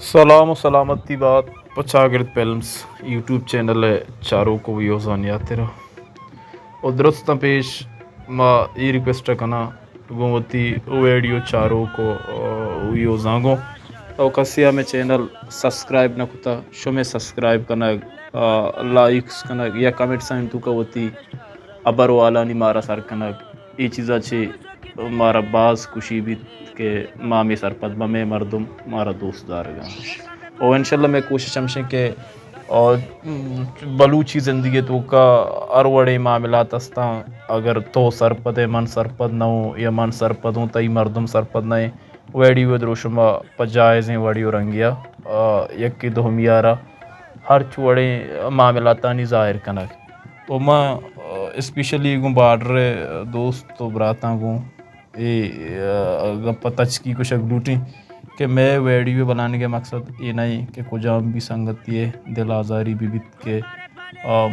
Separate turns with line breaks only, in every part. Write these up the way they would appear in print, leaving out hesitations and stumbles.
सलाम और सलामती बात पचागिरद फिल्म्स यूट्यूब चैनल है चारों को व्यूज़ान यात्रा और दुरुस्त पेश माँ ये रिक्वेस्ट करना गोमती वीडियो चारों को व्यूज़ांगो और कसिया में चैनल सब्सक्राइब न कुता शो में सब्सक्राइब करना लाइक्स करना या कमेंट साइन तू का होती अबर वाला नहीं मारा सर करना ये चीज़ अच्छी मारा बाज खुशी भी के मामी सरपत में मरदम मारा दोस्त दारगा और इंशाल्लाह मैं कोशिश हमशे के और बलूची ज़िंदगी तो का अरवड़े मामलात अस्ता अगर तो सरपद मन सरपद न हो या मन सरपद हो तई मरदम सरपद न वेड़ी वे द्रोशमा पजायज़ें वड़ी रंगिया यक्की दो मियारा हर चुड़े मामलातानी ज़ाहिर कनक तो मैं स्पेशली गूँ बाडरे दोस्त तो बराता गूँ ये गप्पा तच की कुछ अगलूटी कि मैं वीडियो बनाने के मकसद ये नहीं कि कुजाम भी संगत ये दिल आज़ारी भी बित के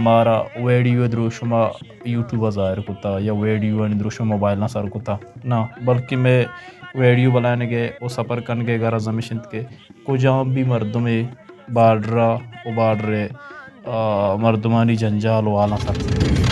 मारा वीडियो द्रोशमा यूट्यूब ज़ाहिर कुता या वीडियो द्रोशमा मोबाइल ना सर कुता ना बल्कि मैं वीडियो बनाने के वो सफ़र करने के गरज हमेशा के कुजाम भी मर्दमे बाडरा वो बाडरे मर्दमानी जंजाल वाला सर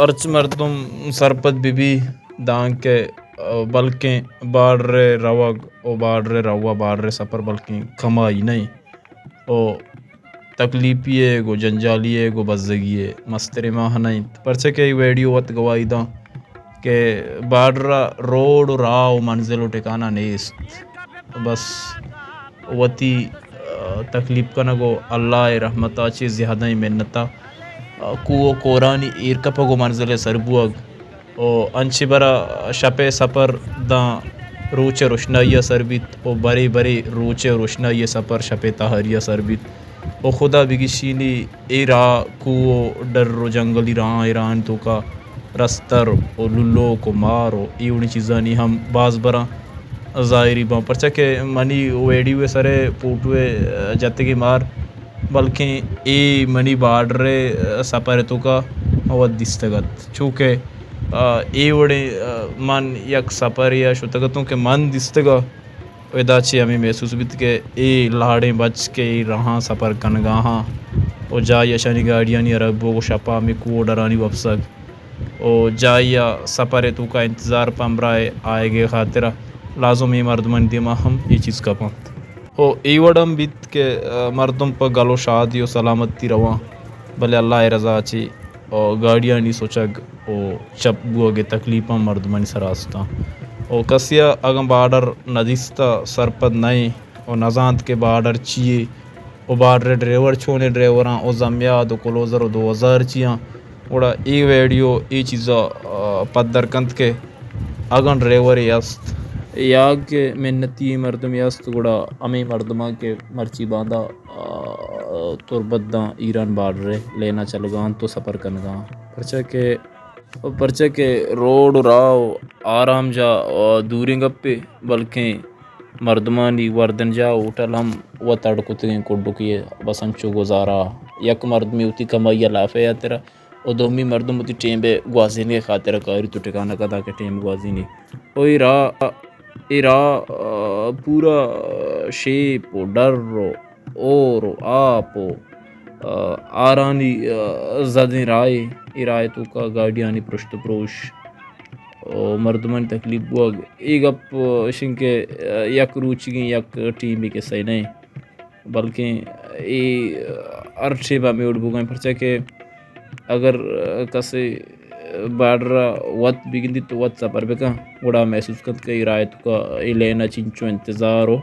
अर्च मर्दम सरपत बीबी दांग के बल्कि बाडरे रवग ओ बाडरे रवा बाडरे सफ़र बल्कि कमाई नहीं ओ तकलीफिए गो जंजालिए गो बज़गिए मस्तरे माह नहीं परचे के वीडियो वत गवाही दा के बाडरा रोड राव मंजिल ठिकाना नेस्त बस वती तकलीफ का नगो अल्लाह रहमता चे ज़्यादा ही मेहनता कुओ कोरानी इरकपगो मंजिल सरबुअग ओ अंशी बरा शपे सफ़र दा रोचे रोशनाइया सरबित ओ बरी बरी रोचे रोशनाइया सफ़र शपे तहरिया सरबित ओ खुदा बिगिशीनी ए रा कुओ डर्रो जंगली रा ईरान तो का रस्तर ओ लुल्लो को मारो ये उन्हीं चीज़ा नहीं हम बाज बरा ज़ाहिरी बाँ परचा के मनी वेडी हुए सरे फोटुए जाते की मार बल्कि ए मनी बाडरे सफ़र तो का अवध दिस्तगत चूँकि ए वड़े मन यक सफ़र या शुतगतों के मन दिस्तगा वेदाची हमें महसूस बित के ए लाड़े बच के रहा सफ़र कनगाहा और जा यशानी गाड़ियाँ नहीं अरबों को शपा में कुओ डरानी वफसक और जाया सफ़र तो का इंतज़ार पमराए आएगे खातिरा लाजम ये मर्दमन दिमा हम ये चीज़ का पात ओ ईवडम बीत के मर्दम पर गलो शादी और सलामती रवा भले अल्लाह रज़ा ची और गाड़ियाँ नहीं सोचग ओ चप्बू के तकलीफ़ मर्दमनी सरास्ता और कसिया अगम बार्डर नदिस्ता सरपद नए और नजांत के बार्डर चिए और बार्डर ड्राइवर छोने ड्राइवरा और जमिया दो क्लोज़र 2000 चियाँ उड़ा ई वीडियो ई चीज़ा पदर कंत के अगन ड्राइवर यस्त याग के मेहनती मर्दम यस्त गुड़ा अमी मर्दमा के मर्ची बांधा तुरबद्दा ईरान बार्डरे लेना चलगान तो सफ़र कनगा परचे के रोड राव आराम जा दूरी गप्पे बल्कि मर्दमानी वर्दन जा उठल हम व तड़कुते कुडुकिए बसंचो गुजारा यक मर्द में उती कमाइया लाफे या तेरा और दोमी मर्दम उती टेम्बे ग्वाजीने के खातिर कारी तो ठिकाना कदा के टेम ग्वाजीने ओ इरा पूरा शेप डर्रो ओरो आपो आरानी ज़दे राय इराय तो का गाड़ियानी पृष्ठ प्रोश और मर्दमन तकलीफ बुअग एक अप शिंके यक रुचि यक टीम के सही नहीं बल्कि ये अर्शे बा में उड़ बुगाएं परचा के अगर कसे बाडरा वत बिगिंदी तो वत सफ़र बेका उड़ा महसूस करत कई रायत का ए लेना चिंचो इंतज़ार हो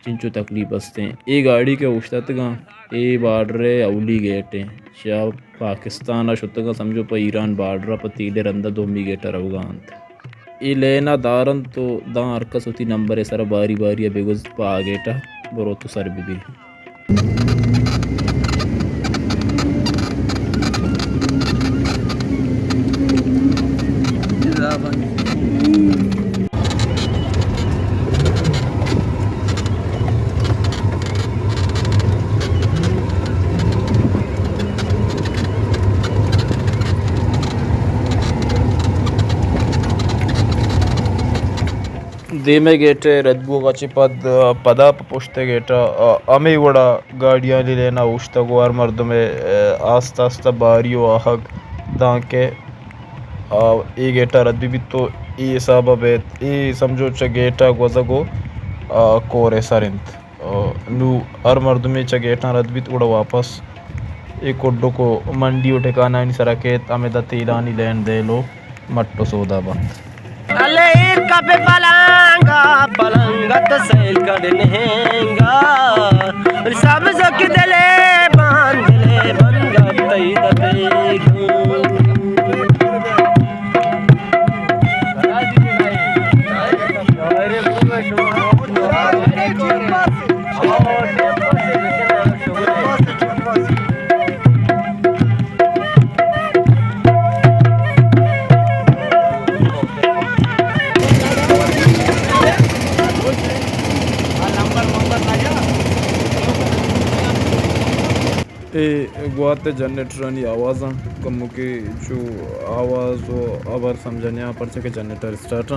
चिंचो तकलीफ हंसते हैं ए गाड़ी के उश्तत गा ए बाडरे अवली गेटे शाह पाकिस्तान शुतगा समझो पर ईरान बाडरा पर तीले रंदा दोमी गेटर अफगान ए लेना दारन तो दा अरकस होती नंबर सर बारी बारी बेगुज पा गेटा बरो तो सर भी Dime gete Red Bull pad pada poste geta ame vada गाड़ियाँ ले लेना उष्टा गुआर मर्दों में आस्ता आस्ता बारियो आहग दांके e geta radbi bitto e sababet e समझो च geta गोज़गो कोरे सरंत nu हर मर्द में च geta radbit उड़ा वापस एक कोड्डो को मंडी उठे काना इन सरके तमे दा तेलानी लेन दे लो मट्टो सौदा बंद
अले कबे पलंगा पलंगा तो सेल कर लेंगा सब जक दले बंगा तई दबे
गुआते जनरेटर आवाज़ कम की जो आवाज़ वो आवाज़ समझने यहाँ पर के जनरेटर स्टार्ट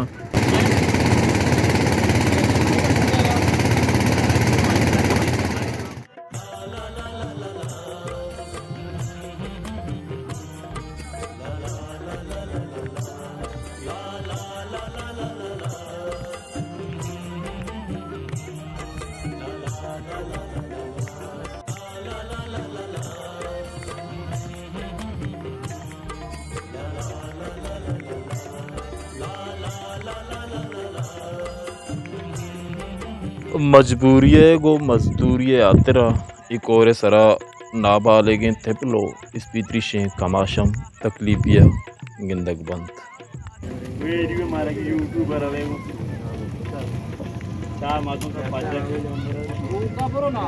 मजबूरी है गो मजदूरी है आतरा एक और सरा नाबालेगे थिपलो इस पीतरी शें कमाशम तकलीफिया गिंदक बंद
वीडियो मारा की यूट्यूबर है वो चार मासों का पाजा का बरो ना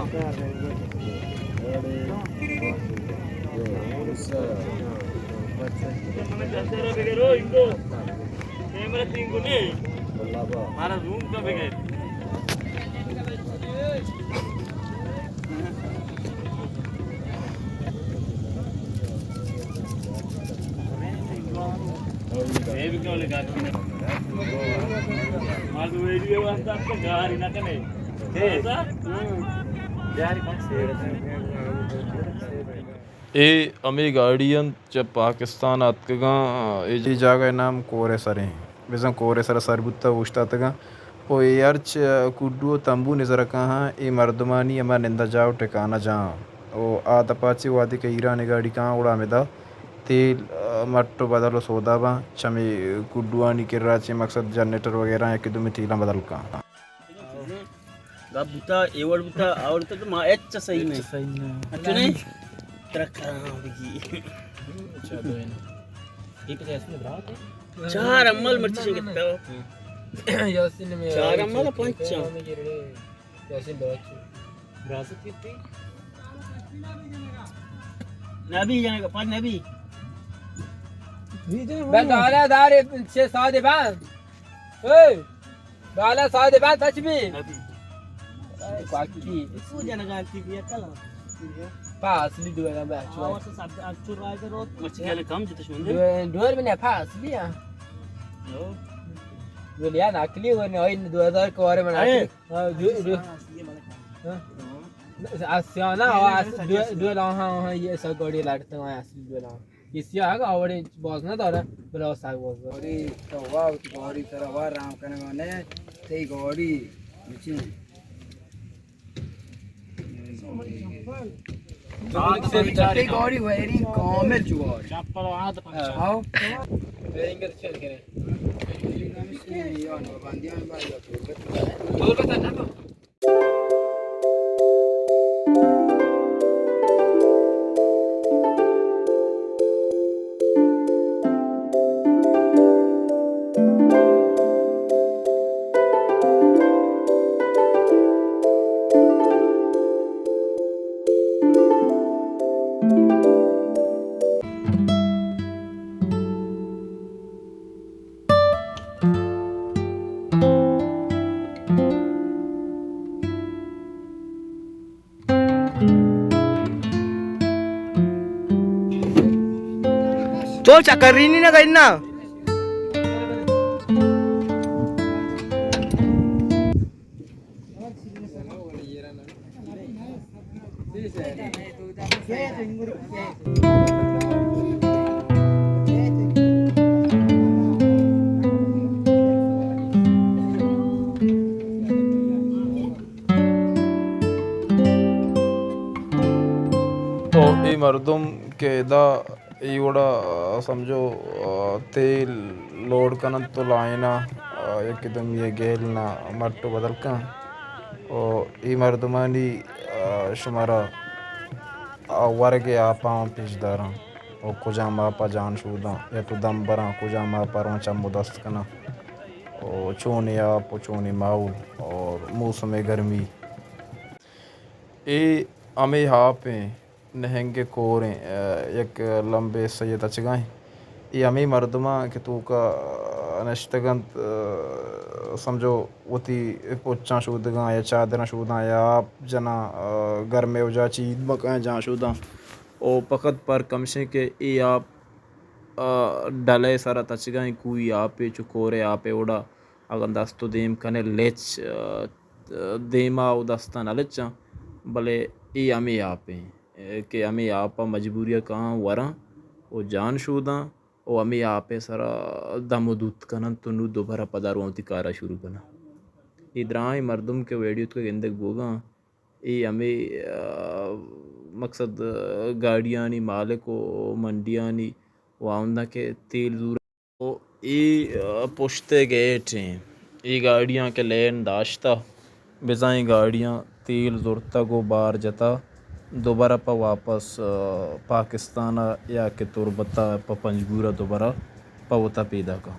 दसरा बेगरो इनको कैमरा तीन ने मारा रूम का बेगर ये भी क्यों लगा मार दो वीडियो वास्ता आपको गाड़ी ना कने ऐसा यार कौन से
ए अमी गाड़ियन जब पाकिस्तान आतगा ए जी जगह नाम कोरे सरे बेजन कोरे सर सरबुत्ता उष्टा तगा ओ यारच कुड्डू तंबू नजर कहाँ ए मर्दमानी अमा निंदा जाओ ठिकाना जहाँ ओ आतपाची वादी के ईरानी गाड़ी कहाँ उड़ा में दा तेल मट्टो बदलो सौदा बा चमे कुड्डुआनी के रांची मकसद जनरेटर वगैरह है कि तुम्हें तीला बदल का
गबुता एवड बुता और तो मा एच सही में अच्छा नहीं तरक्का होगी
अच्छा दो है
एक ऐसे में ब्रात है चार अम्मल मर्ची से कितना
यासिन में
चार अम्मल पांच
यासिन बहुत
ब्रात कितनी नबी जाने का पांच नबी
ben hala dar şey sade ben hey hala sade ben taç mi
नबी
kwaki
इसको जाने का टीवी कल
pass li dua ben
आवाज से सब अक्षर राय करो मच्छी के काम जित शुंदे
dua ben pass li ya
नो
dua ya nakli वो ने 2000 के बारे में आसियाना dua लाहा ये सब गाड़ी लाटते हैं असली dua लाहा किसी आगे आवड़े बॉस ना तारा बुलाओ साग बॉस
गौरी तो वाह गौरी तरह वाह राम करने वाले सही गौरी सही गौरी वेरी कॉमन जुआर
चप्पल वहां तो
आओ
वेरिंग कर चल करे
यार बंदियां में बात
बोल बता ना तो
तो चक्कर ही नहीं ना करना
तो ये मर्दुम के दा इवड़ा समझो तेल लोड कन तो लाइना एकदम ये गेल ना मट्टो बदल का और ये मर्दुमानी शुमारा वर्गे आपा पिछदारा और कुजाम आपा जान शुदा या तो दम बरा कुजाम आपा रोचा मुदस्त कना और चोनी आप चोनी माउल और मौसम गर्मी ये हमें यहाँ पे नहंगे कोरें एक लंबे सैयद अचगाएं ये हमें मर्दमा कि तू का नश्तगंत समझो उती पोचा शुदा या चादर शुदा या आप जना घर में उजा चीज मकान जहाँ शुदा ओ पकत पर कमशे के ये आप डले सारा तचगाएं कोई आप पे चुकोरे आप पे उड़ा अगर दस्तो देम कने लेच देमा उ दस्ता नलचा भले ये हमें आप पे कि हमें आप मजबूरियाँ कहाँ वरा वो जान शुदा और हमें आप सारा दम दूत कना तो नू दोबारा पदारों तिकारा शुरू कना इधराई मर्दुम के वीडियो के गेंदे बोगा ये हमें मकसद गाड़ियाँ नी मालिक को मंडियाँ नी वाउंदा के तेल दूर तो ये पुश्ते गए थे ये गाड़ियाँ के लेन दाश्ता बेजाई गाड़ियाँ तेल ज़ुरता को बार जता दोबारा पा वापस पाकिस्तान या के तुरबता पा पंजगूरा दोबारा पवता पैदा का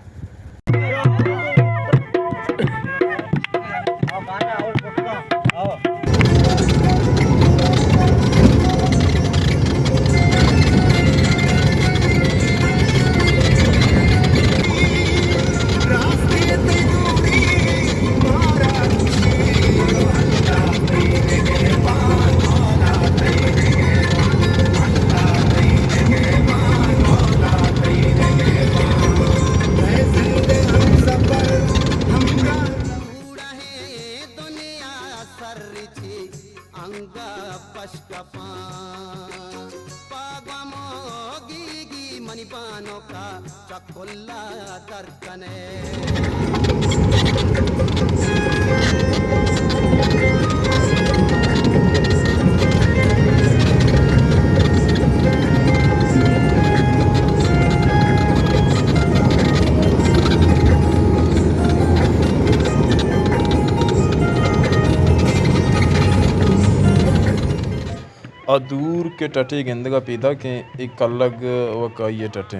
दूर के टटे गेंदगा पैदा के एक अलग वकाइये टटे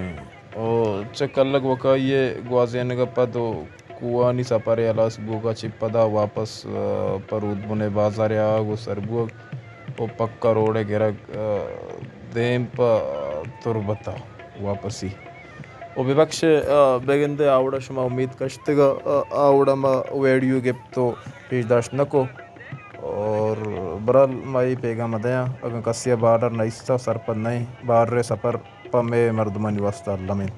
और चक अलग वकाइये ग्वाजेन का पदो कुआनी सपारे अलास बुगा चिपदा वापस परूद बुने बाजार आगो सरबुआ वो पक्का रोडे गिरा देम प तुरबता वापसी वो विपक्ष बेगंदे आवड़ा शुमा उम्मीद कश्तगा आवड़ा मा वीडियो गिप तो पेशदाश नको और बरल माई पैगाम दया अगर कसिया बार्डर नईस्ता सरपद नहीं बार रे सफर पमे मर्दमनी वस्ता लमिन